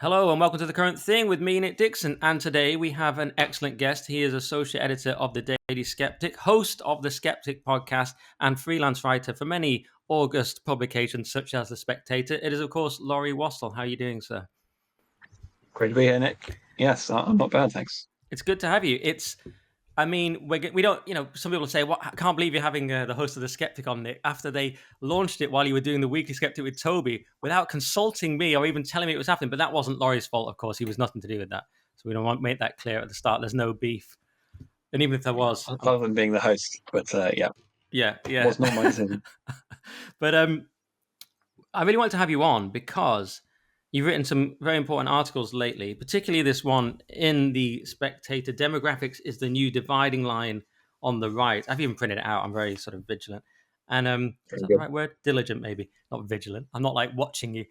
Hello and welcome to The Current Thing with me, Nick Dixon. And today we have an excellent guest. He is associate editor of the Daily Skeptic, host of the Skeptic podcast, and freelance writer for many August publications such as The Spectator. It is, of course, Laurie Wassell. How are you doing, sir? Great to be here, Nick. Yes, I'm not bad, thanks. It's good to have you. We don't, some people say, "What? I can't believe you're having the host of The Skeptic on, Nick," after they launched it while you were doing the Weekly Skeptic with Toby without consulting me or even telling me it was happening. But that wasn't Laurie's fault, of course. He was nothing to do with that. So we don't want to make that clear at the start. There's no beef. And even if there was, Other than being the host, but yeah, was not my decision. But I really wanted to have you on because you've written some very important articles lately, particularly this one in the Spectator. Demographics is the new dividing line on the right. I've even printed it out. I'm very sort of vigilant. And is that the right word? Diligent, maybe. Not vigilant. I'm not like watching you.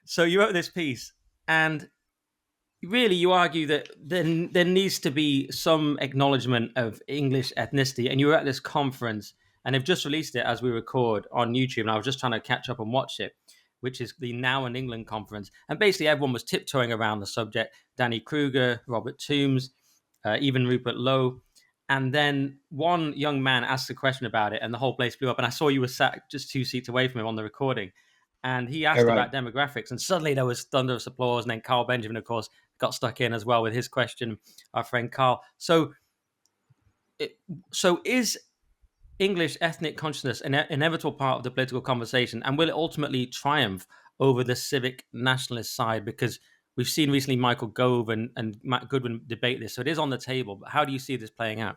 So you wrote this piece, and really you argue that there needs to be some acknowledgement of English ethnicity. And you were at this conference, and they've just released it as we record on YouTube. And I was just trying to catch up and watch it, which is the Now in England conference. And basically everyone was tiptoeing around the subject. Danny Kruger, Robert Toombs, even Rupert Lowe. And then one young man asked a question about it, and the whole place blew up. And I saw you were sat just 2 seats away from him on the recording. And he asked about demographics, and suddenly there was thunderous applause. And then Carl Benjamin, of course, got stuck in as well with his question, our friend Carl. So is English ethnic consciousness an inevitable part of the political conversation, and will it ultimately triumph over the civic nationalist side? Because we've seen recently Michael Gove and Matt Goodwin debate this, so it is on the table. But how do you see this playing out?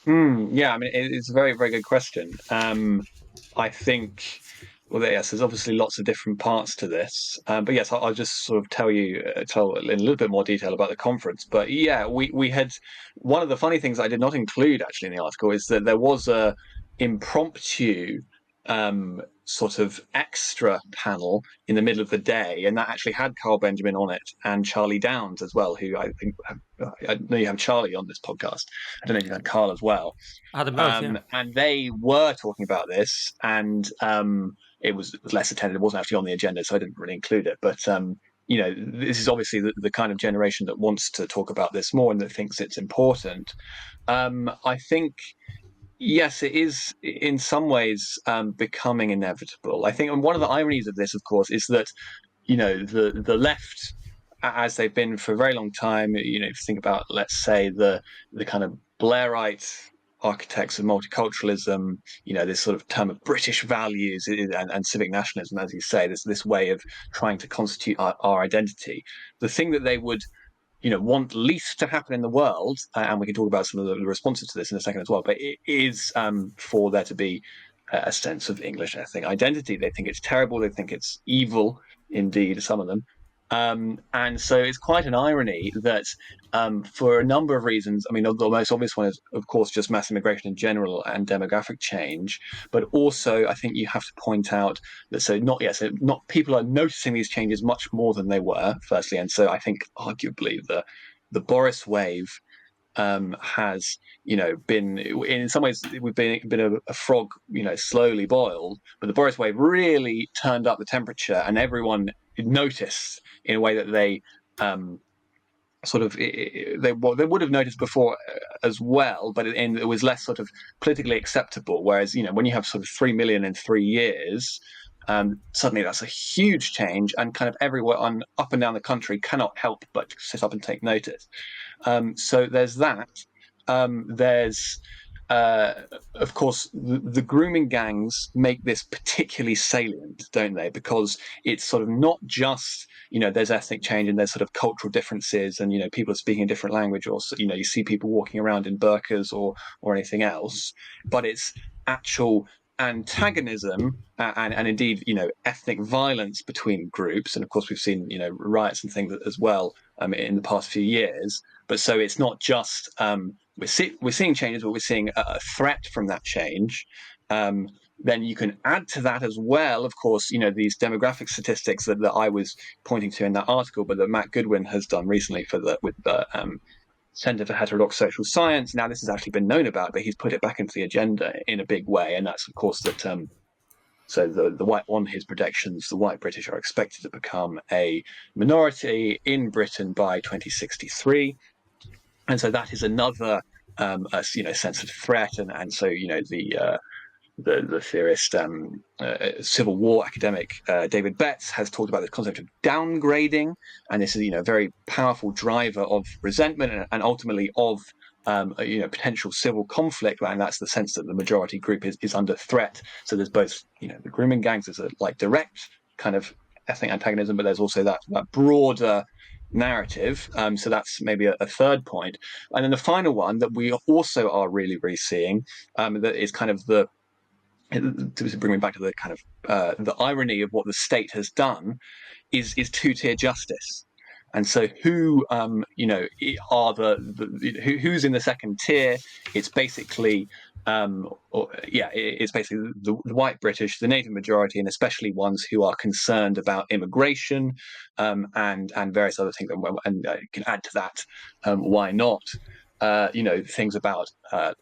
Yeah, I mean, it's a very, very good question. I think, well, yes, there's obviously lots of different parts to this. But yes, I'll just sort of tell in a little bit more detail about the conference. But yeah, we had one of the funny things I did not include actually in the article is that there was a impromptu sort of extra panel in the middle of the day, and that actually had Carl Benjamin on it and Charlie Downs as well, who I think I know you have Charlie on this podcast. I don't know if you've had Carl as well. I had them both, yeah. And they were talking about this, and it was less attended. It wasn't actually on the agenda, so I didn't really include it. But this is obviously the kind of generation that wants to talk about this more and that thinks it's important. I think. Yes, it is in some ways becoming inevitable. I think, and one of the ironies of this, of course, is that the left, as they've been for a very long time. If you think about, let's say, the kind of Blairite architects of multiculturalism, this sort of term of British values and civic nationalism, as you say, this way of trying to constitute our identity. The thing that they would want least to happen in the world, and we can talk about some of the responses to this in a second as well, but it is for there to be a sense of English ethnic identity. They think it's terrible. They think it's evil, indeed, some of them. And so it's quite an irony that for a number of reasons, I mean, the most obvious one is, of course, just mass immigration in general and demographic change. But also, I think you have to point out that not people are noticing these changes much more than they were, firstly. And so I think arguably the Boris wave has been, in some ways we've been a frog slowly boiled, but the Boris wave really turned up the temperature, and everyone noticed in a way that they they would have noticed before as well, but it was less sort of politically acceptable. Whereas when you have sort of 3 million in 3 years, suddenly that's a huge change, and kind of everyone up and down the country cannot help but sit up and take notice. So there's that. There's of course, the grooming gangs make this particularly salient, don't they? Because it's sort of not just, there's ethnic change and there's sort of cultural differences, and, people are speaking a different language, or, you see people walking around in burqas or anything else, but it's actual antagonism and indeed, ethnic violence between groups. And of course, we've seen, riots and things as well in the past few years. But so it's not just we're seeing changes, but we're seeing a threat from that change. Then you can add to that as well, of course, these demographic statistics that I was pointing to in that article, but that Matt Goodwin has done recently with the Centre for Heterodox Social Science. Now, this has actually been known about, but he's put it back into the agenda in a big way, and that's, of course, that So the white on his predictions, the white British are expected to become a minority in Britain by 2063, and so that is another sense of threat, and so the theorist, Civil War academic David Betts has talked about this concept of downgrading, and this is a very powerful driver of resentment and ultimately of potential civil conflict, and that's the sense that the majority group is under threat. So there's both the grooming gangs as a direct kind of ethnic antagonism, but there's also that broader narrative. So that's maybe a third point. And then the final one that we also are really seeing, that is kind of to bring me back to the kind of the irony of what the state has done, is two-tier justice. And so who who's in the second tier? It's basically it's basically the white British, the native majority, and especially ones who are concerned about immigration, and various other things. And you can add to that, why not? Things about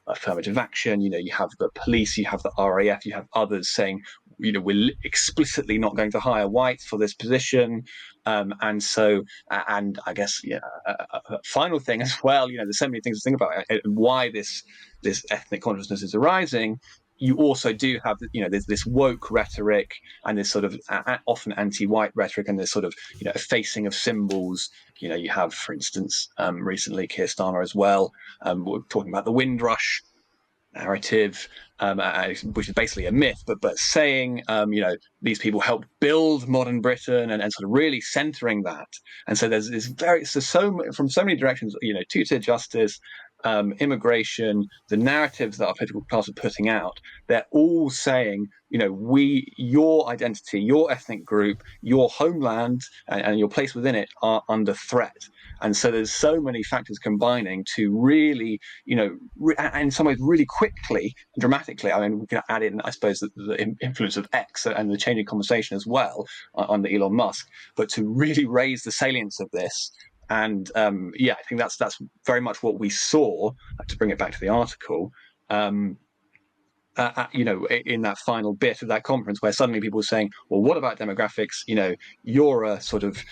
affirmative action. You have the police, you have the RAF, you have others saying, we're explicitly not going to hire whites for this position. And so, and I guess, a final thing as well, there's so many things to think about, why this ethnic consciousness is arising. You also do have, there's this woke rhetoric and this sort of often anti-white rhetoric, and this sort of, effacing of symbols. You have, for instance, recently Keir Starmer as well, we're talking about the Windrush narrative, which is basically a myth, but saying, these people helped build modern Britain, and sort of really centering that. And so there's this from so many directions, two-tier justice, immigration, the narratives that our political class are putting out, they're all saying, your identity, your ethnic group, your homeland, and your place within it are under threat. And so there's so many factors combining to really, in some ways, really quickly, dramatically. I mean, we can add in, I suppose, the influence of X and the changing conversation as well under Elon Musk, but to really raise the salience of this. And I think that's very much what we saw. To bring it back to the article, in that final bit of that conference, where suddenly people were saying, "Well, what about demographics? You're a sort of,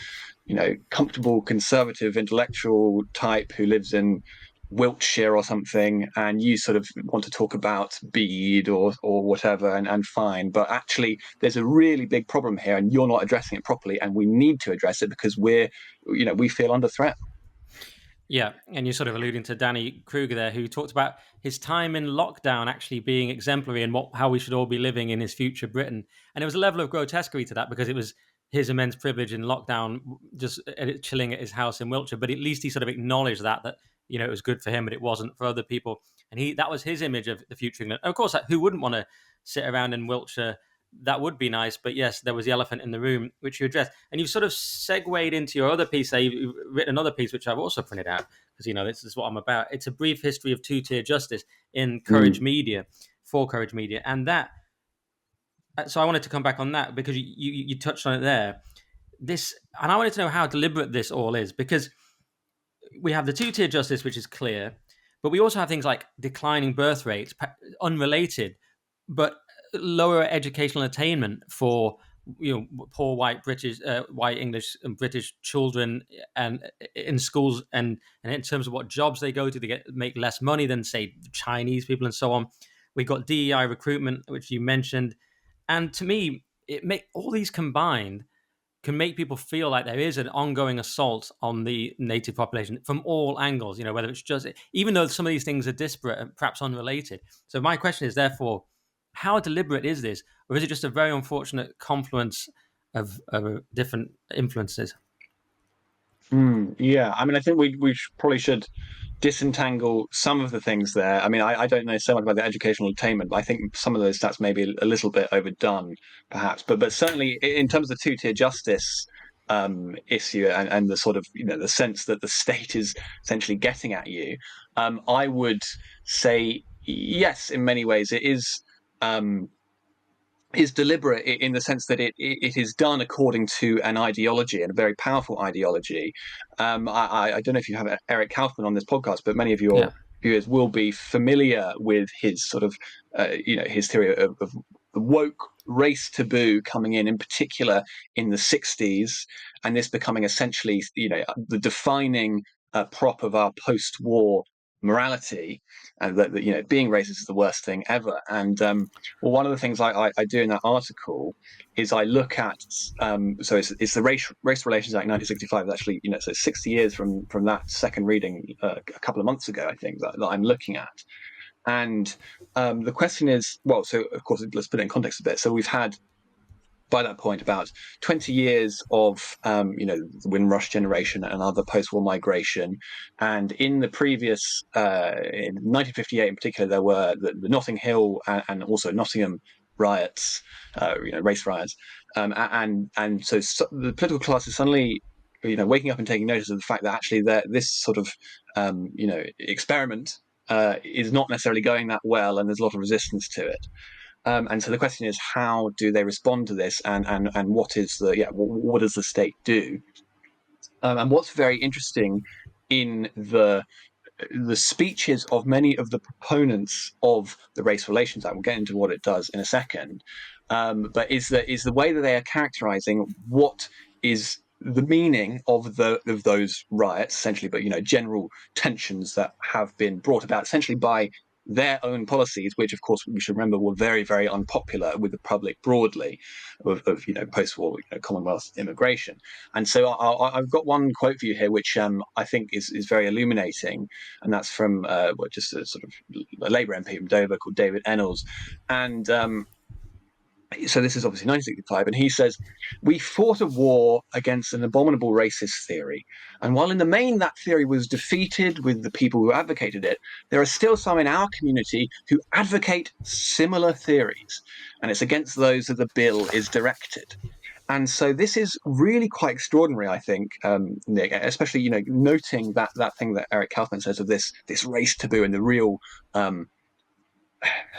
comfortable conservative intellectual type who lives in Wiltshire or something, and you sort of want to talk about Bede or whatever, and fine, but actually there's a really big problem here, and you're not addressing it properly, and we need to address it because we feel under threat." Yeah, and you're sort of alluding to Danny Kruger there, who talked about his time in lockdown actually being exemplary and how we should all be living in his future Britain. And there was a level of grotesquerie to that because it was his immense privilege in lockdown, just chilling at his house in Wiltshire. But at least he sort of acknowledged that it was good for him, but it wasn't for other people. And that was his image of the future England. And of course, who wouldn't want to sit around in Wiltshire? That would be nice, but yes, there was the elephant in the room, which you addressed. And you've sort of segued into your other piece there. You've written another piece, which I've also printed out, because, this is what I'm about. It's a brief history of two-tier justice in Courage Media, for Courage Media. And so I wanted to come back on that, because you touched on it there. And I wanted to know how deliberate this all is, because we have the two-tier justice, which is clear, but we also have things like declining birth rates, unrelated, but lower educational attainment for poor white British, white English and British children, and in schools, and in terms of what jobs they go to, they make less money than, say, Chinese people and so on. We got DEI recruitment, which you mentioned, and to me, all these combined can make people feel like there is an ongoing assault on the native population from all angles, whether it's just, even though some of these things are disparate and perhaps unrelated. So my question is, therefore, how deliberate is this? Or is it just a very unfortunate confluence of different influences? Yeah, I mean, I think we probably should disentangle some of the things there. I mean, I don't know so much about the educational attainment, but I think some of those stats may be a little bit overdone, perhaps. But certainly in terms of the two-tier justice issue, and the sort of the sense that the state is essentially getting at you, I would say yes, in many ways it is. Is deliberate in the sense that it is done according to an ideology, and a very powerful ideology. I don't know if you have Eric Kaufman on this podcast, but many of your viewers will be familiar with his sort of his theory of the woke race taboo coming in particular in the 60s, and this becoming essentially, the defining prop of our post-war morality, and that being racist is the worst thing ever. And well, one of the things I do in that article is I look at so it's the Race Relations Act 1965. It's actually, so 60 years from that second reading a couple of months ago, I think, that I'm looking at. And the question is, well, so of course, let's put it in context a bit. So we've had, by that point, about 20 years of, the Windrush generation and other post-war migration. And in the previous, in 1958 in particular, there were the Notting Hill and also Nottingham riots, race riots. And so the political class is suddenly, waking up and taking notice of the fact that actually this sort of, experiment is not necessarily going that well, and there's a lot of resistance to it. And so the question is, how do they respond to this, and what does the state do? And what's very interesting in the speeches of many of the proponents of the Race Relations Act, we'll get into what it does in a second, but is the way that they are characterizing what is the meaning of those riots, essentially, but general tensions that have been brought about essentially by their own policies, which of course we should remember were very, very unpopular with the public broadly, of post-war Commonwealth immigration. And so I've got one quote for you here, which I think is very illuminating, and that's from just a sort of a Labour MP from Dover called David Ennals. And so this is obviously 1965, and he says, "We fought a war against an abominable racist theory, and while in the main that theory was defeated with the people who advocated it, there are still some in our community who advocate similar theories, and it's against those that the bill is directed." And so this is really quite extraordinary, I think, Nick, especially noting that thing that Eric Kaufman says of this race taboo and the real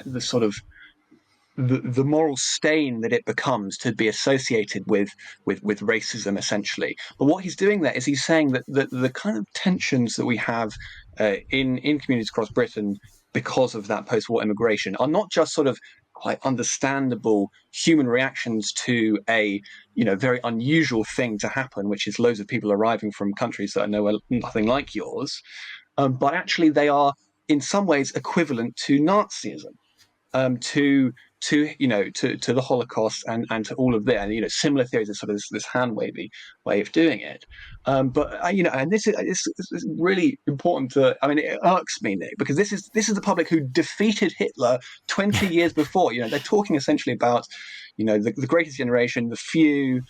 the sort of the moral stain that it becomes to be associated with racism, essentially. But what he's doing there is he's saying that the kind of tensions that we have in communities across Britain because of that post-war immigration are not just sort of quite understandable human reactions to a very unusual thing to happen, which is loads of people arriving from countries that are nothing like yours, but actually they are in some ways equivalent to Nazism, to the Holocaust and to all of that, and similar theories of sort of this hand wavy way of doing it. But and this is really important to. I mean, it irks me, Nick, because this is the public who defeated Hitler 20 years before. They're talking essentially about the greatest generation, the few,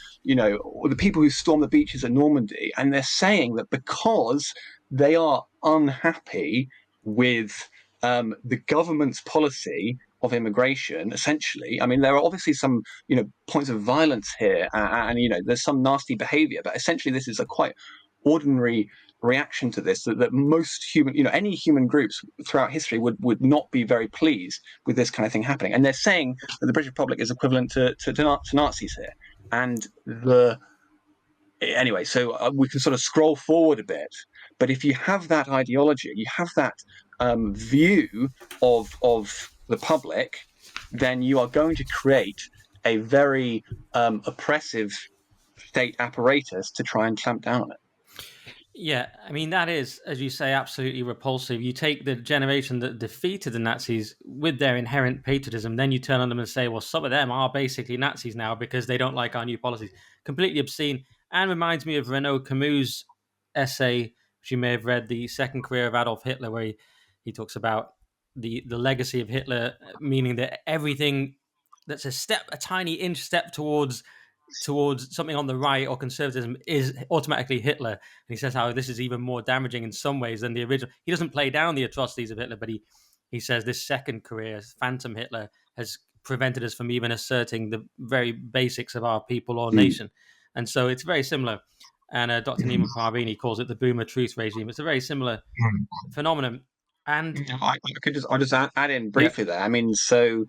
or the people who stormed the beaches at Normandy, and they're saying that because they are unhappy with the government's policy of immigration, essentially. I mean, there are obviously some, points of violence here, and there's some nasty behaviour, but essentially this is a quite ordinary reaction to this that most human, any human groups throughout history would not be very pleased with this kind of thing happening. And they're saying that the British Republic is equivalent to Nazis here. And anyway, so we can sort of scroll forward a bit. But if you have that ideology, you have that view of the public, then you are going to create a very oppressive state apparatus to try and clamp down on it. Yeah, I mean, that is, as you say, absolutely repulsive. You take the generation that defeated the Nazis with their inherent patriotism, then you turn on them and say, well, some of them are basically Nazis now because they don't like our new policies. Completely obscene, and reminds me of Renaud Camus' essay, which you may have read, The Second Career of Adolf Hitler, where he talks about the legacy of Hitler, meaning that everything that's a tiny inch step towards something on the right or conservatism is automatically Hitler. And he says how this is even more damaging in some ways than the original. He doesn't play down the atrocities of Hitler, but he says this second career, Phantom Hitler, has prevented us from even asserting the very basics of our people or nation. And so it's very similar. And Dr. Nima Parvini calls it the boomer truth regime. It's a very similar phenomenon. And I'll just add in briefly there. I mean, so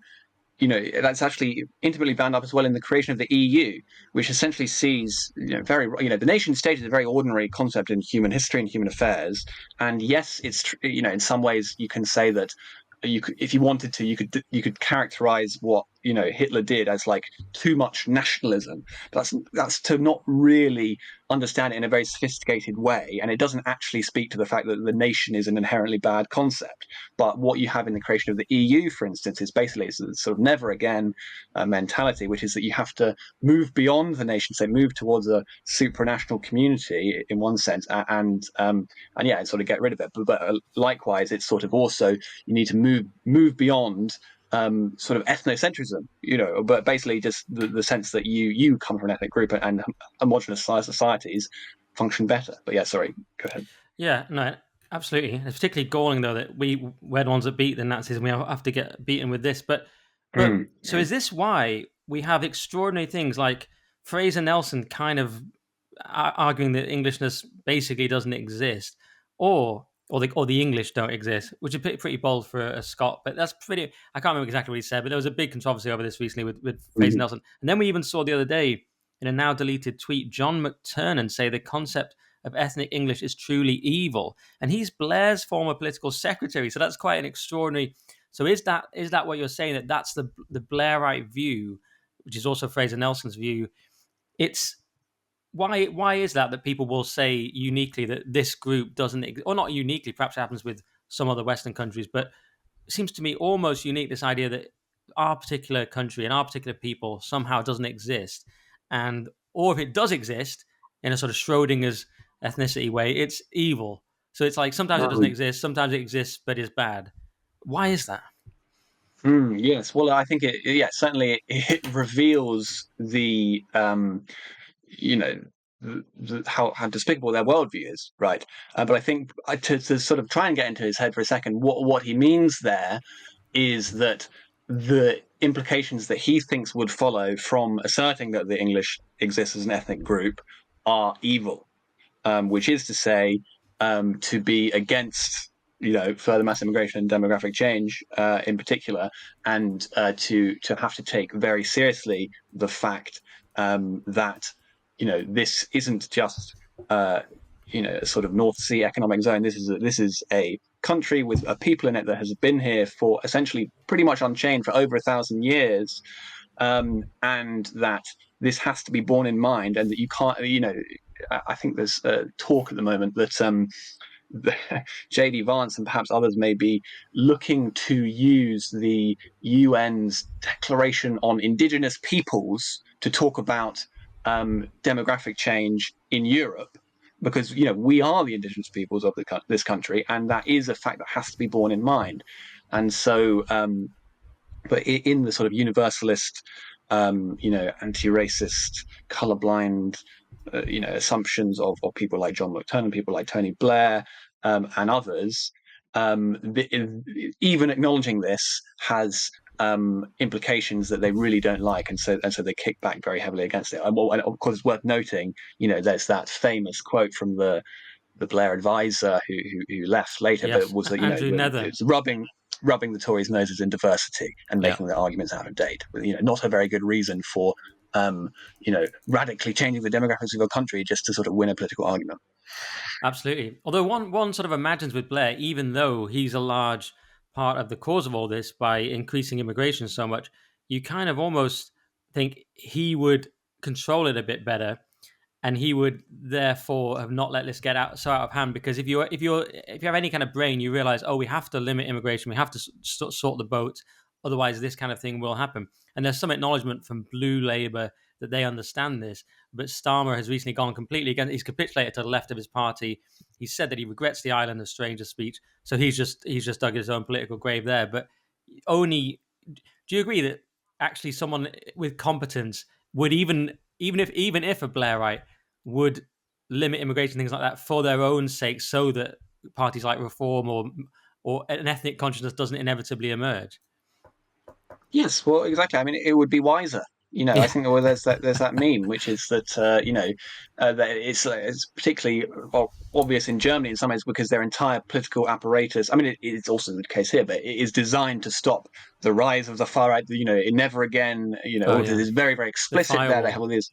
that's actually intimately bound up as well in the creation of the EU, which essentially sees the nation state is a very ordinary concept in human history and human affairs. And yes, it's in some ways you can say that if you wanted to, you could characterize what Hitler did as like too much nationalism. That's to not really understand it in a very sophisticated way, and it doesn't actually speak to the fact that the nation is an inherently bad concept. But what you have in the creation of the EU, for instance, is basically it's a sort of never again mentality, which is that you have to move beyond the nation, say move towards a supranational community in one sense, and yeah, and sort of get rid of it. But likewise, it's sort of also you need to move beyond sort of ethnocentrism, but basically just the sense that you come from an ethnic group and homogenous societies function better. But yeah, sorry, go ahead. Yeah, no, absolutely. It's particularly galling though that we're the ones that beat the Nazis, and we have to get beaten with this. But so is this why we have extraordinary things like Fraser Nelson kind of arguing that Englishness basically doesn't exist, or the English don't exist, which is pretty bold for a Scot. But that's pretty. I can't remember exactly what he said, but there was a big controversy over this recently with Fraser Nelson. And then we even saw the other day in a now deleted tweet John McTernan say the concept of ethnic English is truly evil, and he's Blair's former political secretary. So that's quite an extraordinary. So is that what you're saying, that that's the Blairite view, which is also Fraser Nelson's view? It's why is that people will say uniquely that this group doesn't exist, or not uniquely, perhaps it happens with some other Western countries, but it seems to me almost unique, this idea that our particular country and our particular people somehow doesn't exist, and or if it does exist in a sort of Schrodinger's ethnicity way, it's evil. So it's like sometimes it doesn't exist, sometimes it exists but is bad. Why is that? Yes, well, I think certainly it reveals the you know how despicable their worldview is, right? But I think to sort of try and get into his head for a second, what he means there is that the implications that he thinks would follow from asserting that the English exist as an ethnic group are evil, which is to say, to be against further mass immigration and demographic change in particular, and to have to take very seriously the fact that this isn't just a sort of North Sea economic zone. This is a country with a people in it that has been here for essentially pretty much unchanged for over 1,000 years, and that this has to be borne in mind, and that you can't. I think there's talk at the moment that J.D. Vance and perhaps others may be looking to use the UN's Declaration on Indigenous Peoples to talk about demographic change in Europe, because we are the indigenous peoples of this country, and that is a fact that has to be borne in mind. And so, but in the sort of universalist, anti-racist, colorblind, assumptions of people like John McTernan, people like Tony Blair, and others, even acknowledging this has implications that they really don't like, and so they kick back very heavily against it. And of course, it's worth noting, there's that famous quote from the Blair advisor who left later, but it Yes, was that Andrew Nether. it's rubbing the Tories' noses in diversity and Yeah. making their arguments out of date. Not a very good reason for radically changing the demographics of your country just to sort of win a political argument. Absolutely. Although one sort of imagines with Blair, even though he's a large part of the cause of all this by increasing immigration so much, you kind of almost think he would control it a bit better, and he would therefore have not let this get out of hand. Because if you have any kind of brain, you realize, oh, we have to limit immigration, we have to sort the boat, otherwise this kind of thing will happen. And there's some acknowledgement from Blue Labour that they understand this, but Starmer has recently gone completely against. He's capitulated to the left of his party. He said that he regrets the island of stranger speech, so he's just dug his own political grave there. But only, do you agree that actually someone with competence would even if a Blairite would limit immigration, things like that, for their own sake, so that parties like Reform or an ethnic consciousness doesn't inevitably emerge? Yes, well, exactly. I mean, it would be wiser. I Yeah. think there's that meme, which is that that it's particularly obvious in Germany in some ways because their entire political apparatus. I mean, it's also the case here, but it is designed to stop the rise of the far right. It never again. Oh It yeah. is very very The explicit there. They have firewall. all these.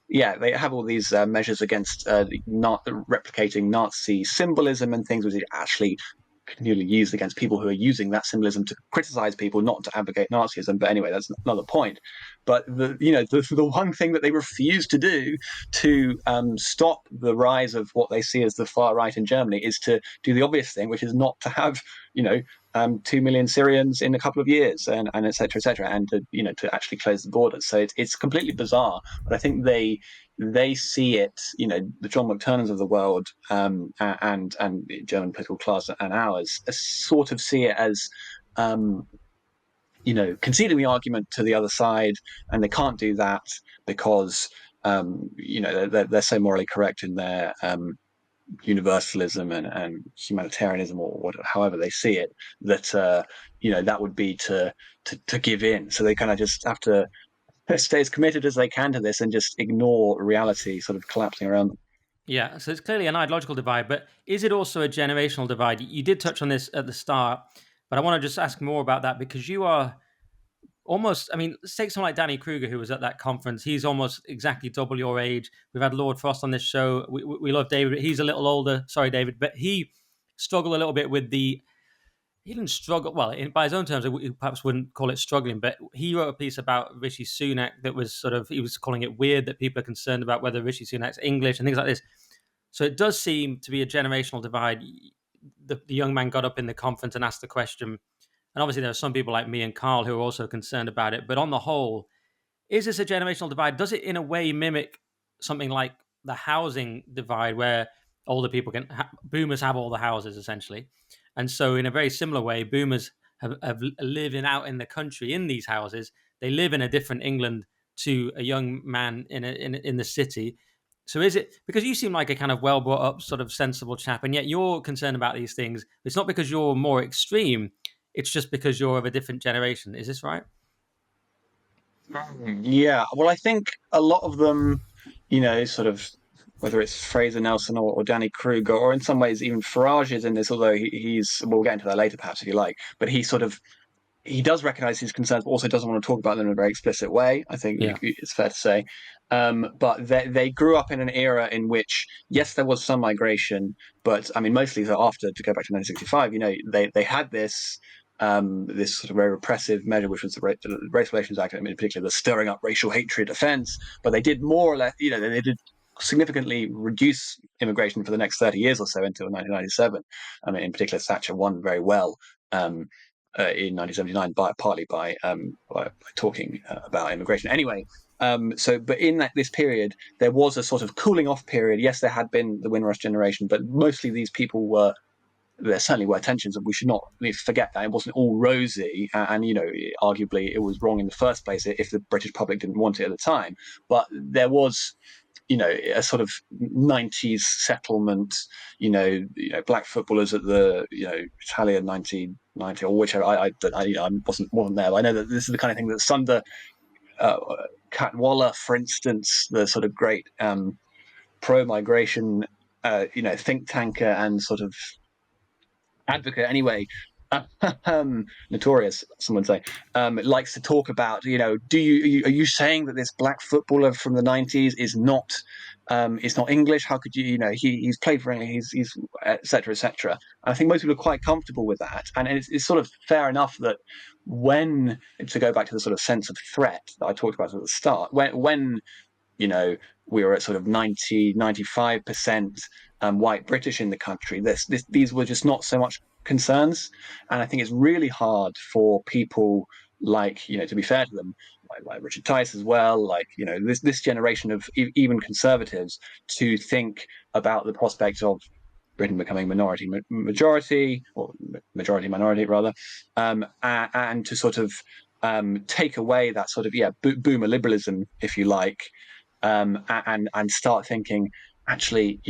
Yeah, they have all these measures against not replicating Nazi symbolism and things, which is actually continually used against people who are using that symbolism to criticize people, not to advocate Nazism. But anyway, that's another point. But the one thing that they refuse to do to stop the rise of what they see as the far right in Germany is to do the obvious thing, which is not to have 2 million Syrians in a couple of years, and et cetera, et cetera, and to actually close the borders. So it's completely bizarre. But I think they see it, the John McTurnans of the world, and German political class and ours, sort of see it as conceding the argument to the other side, and they can't do that because they're so morally correct in their universalism and humanitarianism, or whatever, however they see it, that that would be to give in. So they kind of just have to stay as committed as they can to this and just ignore reality sort of collapsing around them. Yeah, so it's clearly an ideological divide, but is it also a generational divide? You did touch on this at the start, but I want to just ask more about that because you are almost, I mean, let's take someone like Danny Kruger, who was at that conference. He's almost exactly double your age. We've had Lord Frost on this show. We love David. He's a little older. Sorry, David, but he struggled a little bit with the. He didn't struggle. Well, by his own terms, he perhaps wouldn't call it struggling, but he wrote a piece about Rishi Sunak that was sort of, he was calling it weird that people are concerned about whether Rishi Sunak's English and things like this. So it does seem to be a generational divide. The young man got up in the conference and asked the question, and obviously there are some people like me and Carl who are also concerned about it. But on the whole, is this a generational divide? Does it in a way mimic something like the housing divide where older people boomers have all the houses essentially? And so in a very similar way, boomers have living out in the country in these houses. They live in a different England to a young man in the city. So is it because you seem like a kind of well brought up, sort of sensible chap, and yet you're concerned about these things? It's not because you're more extreme; it's just because you're of a different generation. Is this right? Yeah, well, I think a lot of them, sort of, whether it's Fraser Nelson or Danny Kruger, or in some ways even Farage is in this, although he's, we'll get into that later perhaps if you like, but he does recognize his concerns, but also doesn't want to talk about them in a very explicit way. I think Yeah. it's fair to say. But they grew up in an era in which, yes, there was some migration, but I mean, mostly so after, to go back to 1965, they had this sort of very repressive measure, which was the Race Relations Act, I mean, particularly the stirring up racial hatred offence. But they did more or less, they did significantly reduce immigration for the next 30 years or so until 1997. I mean, in particular, Thatcher won very well. In 1979, partly by talking about immigration. Anyway, but in this period, there was a sort of cooling off period. Yes, there had been the Windrush generation, but mostly these people were. There certainly were tensions, and we should not forget that it wasn't all rosy. And arguably, it was wrong in the first place if the British public didn't want it at the time. But there was a sort of 90s settlement, black footballers at the, Italian 1990 or whichever. I wasn't there. But I know that this is the kind of thing that Sunder, Cadwallader, for instance, the sort of great pro-migration, think tanker and sort of advocate anyway, notorious, some would say, likes to talk about, are you saying that this black footballer from the 90s is not English? How could he's played for England, he's et cetera, et cetera. And I think most people are quite comfortable with that. And it's sort of fair enough that when, to go back to the sort of sense of threat that I talked about at the start, when we were at sort of 95% white British in the country. These were just not so much concerns. And I think it's really hard for people like, to be fair to them, like Richard Tice as well, like, this generation of even conservatives to think about the prospect of Britain becoming majority, or majority minority rather, and to sort of take away that sort of boomer liberalism, if you like, and start thinking, actually,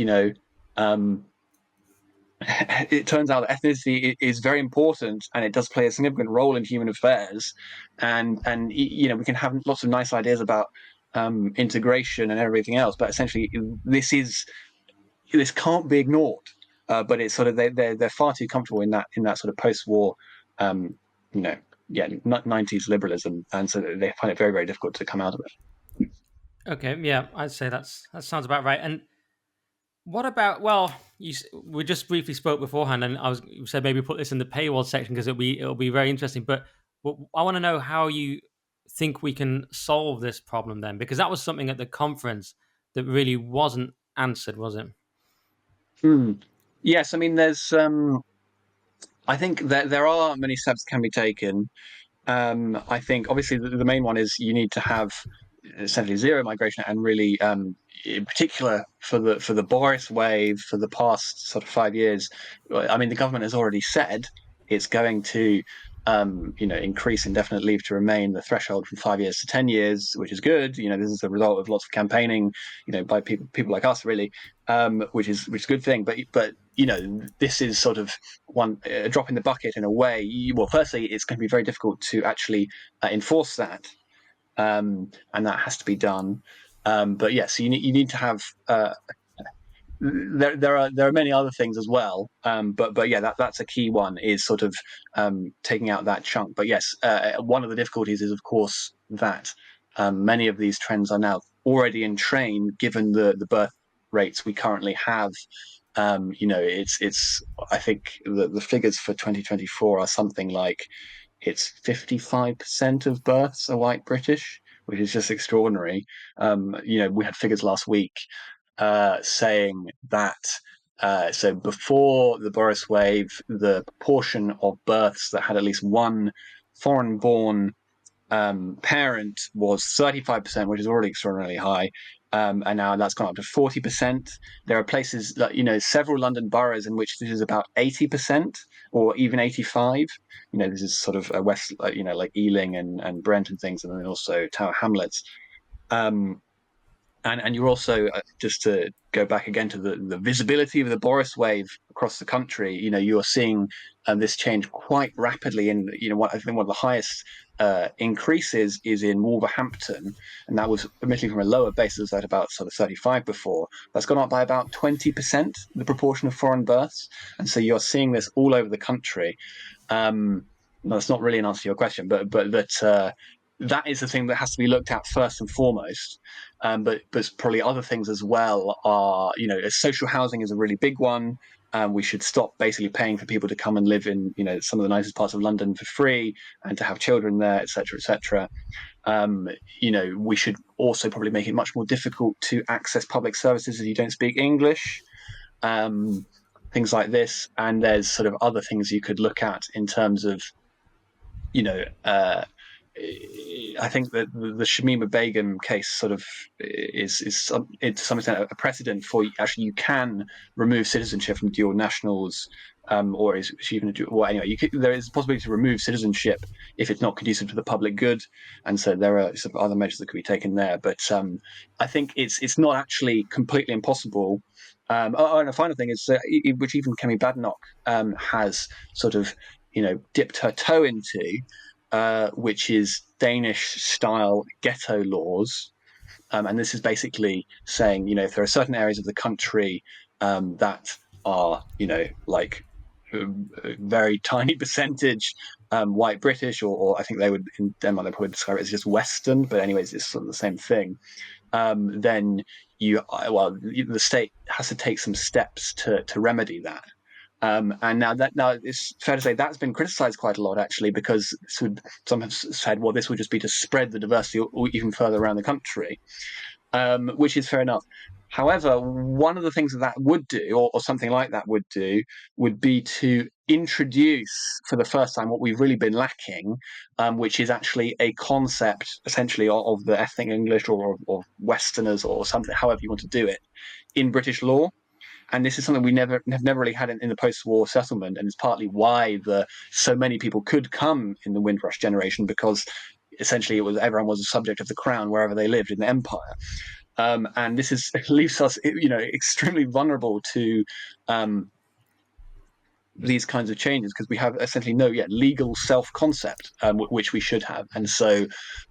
it turns out that ethnicity is very important, and it does play a significant role in human affairs. And we can have lots of nice ideas about integration and everything else, but essentially, this can't be ignored. But it's sort of they're far too comfortable in that sort of post-war, um, you know, 90s liberalism, and so they find it very, very difficult to come out of it. Okay. Yeah, I'd say that sounds about right. And what about? Well, We just briefly spoke beforehand, and you said maybe put this in the paywall section because it'll be very interesting. But I want to know how you think we can solve this problem then, because that was something at the conference that really wasn't answered, was it? Hmm. Yes, I mean, there's. I think that there are many steps that can be taken. I think obviously the main one is you need to have essentially zero migration, and really, in particular for the Boris wave for the past sort of 5 years. I mean, the government has already said it's going to. Increase indefinite leave to remain the threshold from 5 years to 10 years, which is good. This is a result of lots of campaigning, by people like us, really, which is a good thing. But this is sort of one a drop in the bucket in a way. Well, firstly, it's going to be very difficult to actually enforce that, and that has to be done. But yes, you need to have. There are many other things as well, but yeah, that's a key one, is sort of taking out that chunk. But yes, one of the difficulties is, of course, that many of these trends are now already in train, given the birth rates we currently have. It's I think the figures for 2024 are something like it's 55% of births are white British, which is just extraordinary. We had figures last week saying that. So before the Boris wave, the proportion of births that had at least one foreign-born parent was 35%, which is already extraordinarily high. And now that's gone up to 40%. There are places, like, several London boroughs in which this is about 80% or even 85. This is sort of west, like Ealing and Brent and things, and then also Tower Hamlets. Um, and you're also, just to go back again to the visibility of the Boris wave across the country. You're seeing this change quite rapidly. And what I think one of the highest increases is in Wolverhampton, and that was admittedly from a lower base. It was at about sort of 35 before. That's gone up by about 20%, the proportion of foreign births. And so you're seeing this all over the country. No, that's not really an answer to your question, but that is the thing that has to be looked at first and foremost. But probably other things as well are, social housing is a really big one. We should stop basically paying for people to come and live in, some of the nicest parts of London for free, and to have children there, etc., etc. We should also probably make it much more difficult to access public services if you don't speak English. Um, Things like this, and there's sort of other things you could look at in terms of, you know, uh, I think that the Shamima Begum case sort of is to some extent a precedent for, actually, you can remove citizenship from dual nationals, or is she even a dual? Well, anyway, there is a possibility to remove citizenship if it's not conducive to the public good, and so there are some other measures that could be taken there. But I think it's not actually completely impossible. And the final thing is, which even Kemi Badenoch has sort of dipped her toe into, which is Danish style ghetto laws. And this is basically saying, if there are certain areas of the country that are, like a very tiny percentage white British, or I think they would, in Denmark, they probably describe it as just Western, but anyways, it's sort of the same thing. Then the state has to take some steps to remedy that. And now it's fair to say that's been criticised quite a lot, actually, because some have said, well, this would just be to spread the diversity even further around the country, which is fair enough. However, one of the things that would do, or something like that would do, would be to introduce for the first time what we've really been lacking, which is actually a concept, essentially, of the ethnic English, or Westerners, or something, however you want to do it, in British law. And this is something we have never really had in the post-war settlement, and it's partly why so many people could come in the Windrush generation, because essentially everyone was a subject of the crown wherever they lived in the empire. And this leaves us, extremely vulnerable to these kinds of changes, because we have essentially no yet legal self-concept, which we should have. And so,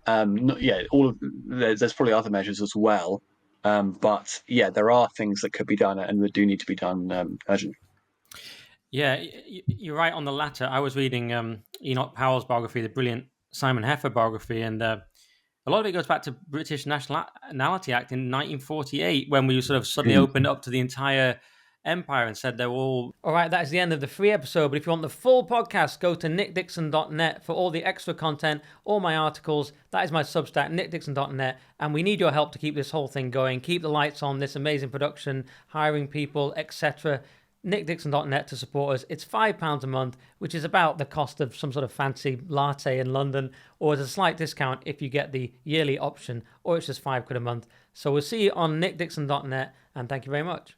there's probably other measures as well. But yeah, there are things that could be done, and that do need to be done urgently. Yeah, you're right on the latter. I was reading Enoch Powell's biography, the brilliant Simon Heffer biography, and a lot of it goes back to British Nationality Act in 1948, when we sort of suddenly Mm. opened up to the entire empire and said they were all right. That is the end of the free episode. But if you want the full podcast, go to nickdixon.net for all the extra content, all my articles. That is my Substack, nickdixon.net. And we need your help to keep this whole thing going, keep the lights on, this amazing production, hiring people, etc. nickdixon.net to support us. It's £5 a month, which is about the cost of some sort of fancy latte in London, or as a slight discount if you get the yearly option, or it's just £5 a month. So we'll see you on nickdixon.net, and thank you very much.